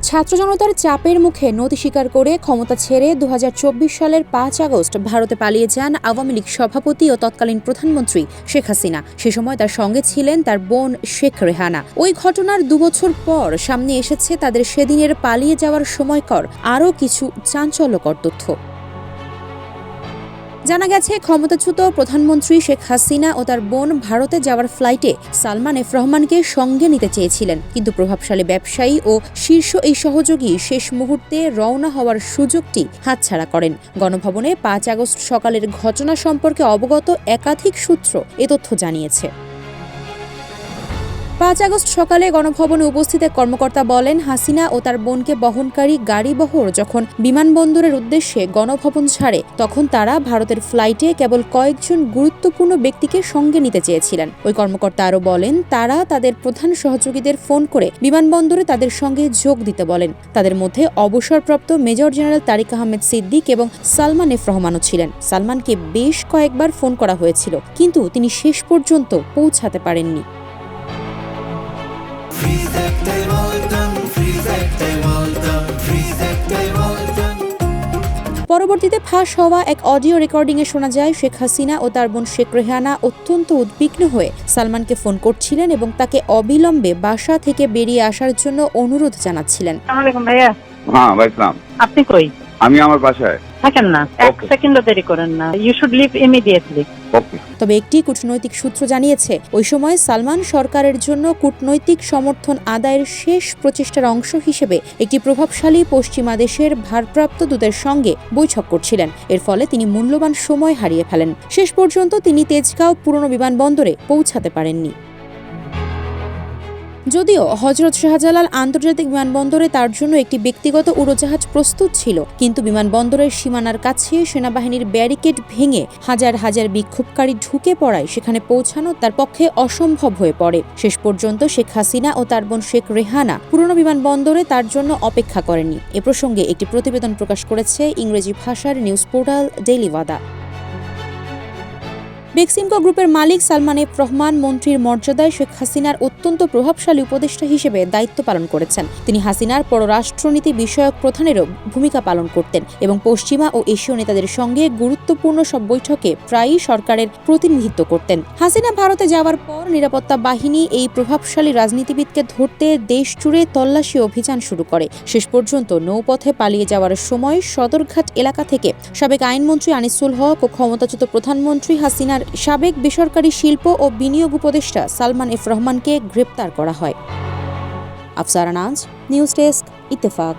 ছাত্র জনতার চাপের মুখে নতি স্বীকার করে ক্ষমতা ছেড়ে ২০২৪ সালের ৫ আগস্ট ভারতে পালিয়ে যান আওয়ামী লীগ সভাপতি ও তৎকালীন প্রধানমন্ত্রী শেখ হাসিনা। সে সময় তার সঙ্গে ছিলেন তার বোন শেখ রেহানা। ওই ঘটনার ২ বছর পর সামনে এসেছে তাদের সেদিনের পালিয়ে যাওয়ার সময়কর আরও কিছু চাঞ্চল্যকর তথ্য। জানা গেছে, ক্ষমতাচ্যুত প্রধানমন্ত্রী শেখ হাসিনা ও তার বোন ভারতে যাওয়ার ফ্লাইটে সালমান এফ রহমানকে সঙ্গে নিতে চেয়েছিলেন, কিন্তু প্রভাবশালী ব্যবসায়ী ও শীর্ষ এই সহযোগী শেষ মুহূর্তে রওনা হওয়ার সুযোগটি হাতছাড়া করেন। গণভবনে ৫ আগস্ট সকালের ঘটনা সম্পর্কে অবগত একাধিক সূত্র এ তথ্য জানিয়েছে। ৫ আগস্ট সকালে গণভবনে উপস্থিত এক কর্মকর্তা বলেন, হাসিনা ও তার বোনকে বহনকারী গাড়িবহর যখন বিমানবন্দরের উদ্দেশ্যে গণভবন ছাড়ে, তখন তারা ভারতের ফ্লাইটে কেবল কয়েকজন গুরুত্বপূর্ণ ব্যক্তিকে সঙ্গে নিতে চেয়েছিলেন। ওই কর্মকর্তা আরও বলেন, তারা তাদের প্রধান সহযোগীদের ফোন করে বিমানবন্দরে তাদের সঙ্গে যোগ দিতে বলেন। তাদের মধ্যে অবসরপ্রাপ্ত মেজর জেনারেল তারিক আহমেদ সিদ্দিক এবং সালমান এফ রহমানও ছিলেন। সালমানকে বেশ কয়েকবার ফোন করা হয়েছিল, কিন্তু তিনি শেষ পর্যন্ত পৌঁছাতে পারেননি। পরবর্তীতে ফাঁস হওয়া এক অডিও রেকর্ডিংয়ে শোনা যায়, শেখ হাসিনা ও তার বোন শেখ রেহানা অত্যন্ত উদ্বিগ্ন হয়ে সালমানকে ফোন করছিলেন এবং তাকে অবিলম্বে বাসা থেকে বেরিয়ে আসার জন্য অনুরোধ জানাচ্ছিলেন। ভাইয়া, হ্যাঁ ভাই, সালাম। আপনি কই? আমি আমার বাসায়। থাকেন না, এক সেকেন্ডও দেরি করেন না। You should leave immediately. তবে একটি কূটনৈতিক সূত্র জানিয়েছে, ওই সময় সালমান সরকারের জন্য কূটনৈতিক সমর্থন আদায়ের শেষ প্রচেষ্টার অংশ হিসেবে একটি প্রভাবশালী পশ্চিমা দেশের ভারপ্রাপ্ত দূতের সঙ্গে বৈঠক করছিলেন। এর ফলে তিনি মূল্যবান সময় হারিয়ে ফেলেন। শেষ পর্যন্ত তিনি তেজগাঁও পুরনো বিমানবন্দরে পৌঁছাতে পারেননি। যদিও হযরত শাহজালাল আন্তর্জাতিক বিমানবন্দরে তার জন্য একটি ব্যক্তিগত উড়োজাহাজ প্রস্তুত ছিল, কিন্তু বিমানবন্দরের সীমানার কাছে সেনাবাহিনীর ব্যারিকেড ভেঙে হাজার হাজার বিক্ষোভকারী ঢুকে পড়ায় সেখানে পৌঁছানো তার পক্ষে অসম্ভব হয়ে পড়ে। শেষ পর্যন্ত শেখ হাসিনা ও তার বোন শেখ রেহানা পুরনো বিমানবন্দরে তার জন্য অপেক্ষা করেননি। এ প্রসঙ্গে একটি প্রতিবেদন প্রকাশ করেছে ইংরেজি ভাষার নিউজ পোর্টাল ডেইলি ওয়াদা। বেক্সিমকো গ্রুপের মালিক সালমান এফ রহমান মন্ত্রীর মর্যাদায় শেখ হাসিনার অত্যন্ত প্রভাবশালী উপদেষ্টা হিসেবে দায়িত্ব পালন করেছেন। তিনি হাসিনার পররাষ্ট্রনীতি বিষয়ক প্রধানেরও ভূমিকা পালন করতেন এবং পশ্চিমা ও এশীয় নেতাদের সঙ্গে গুরুত্বপূর্ণ সব বৈঠকে প্রায়ই সরকারের প্রতিনিধিত্ব করতেন। হাসিনা ভারতে যাওয়ার পর নিরাপত্তা বাহিনী এই প্রভাবশালী রাজনীতিবিদকে ধরতে দেশ জুড়ে তল্লাশি অভিযান শুরু করে। শেষ পর্যন্ত নৌপথে পালিয়ে যাওয়ার সময় সদরঘাট এলাকা থেকে সাবেক আইনমন্ত্রী আনিসুল হক ও ক্ষমতাচ্যুত প্রধানমন্ত্রী হাসিনার সাবেক বেসরকারি শিল্প ও বিনিয়োগ উপদেষ্টা সালমান এফ রহমানকে গ্রেপ্তার করা হয়। আফসারা নাজ, নিউজ ডেস্ক, ইত্তেফাক।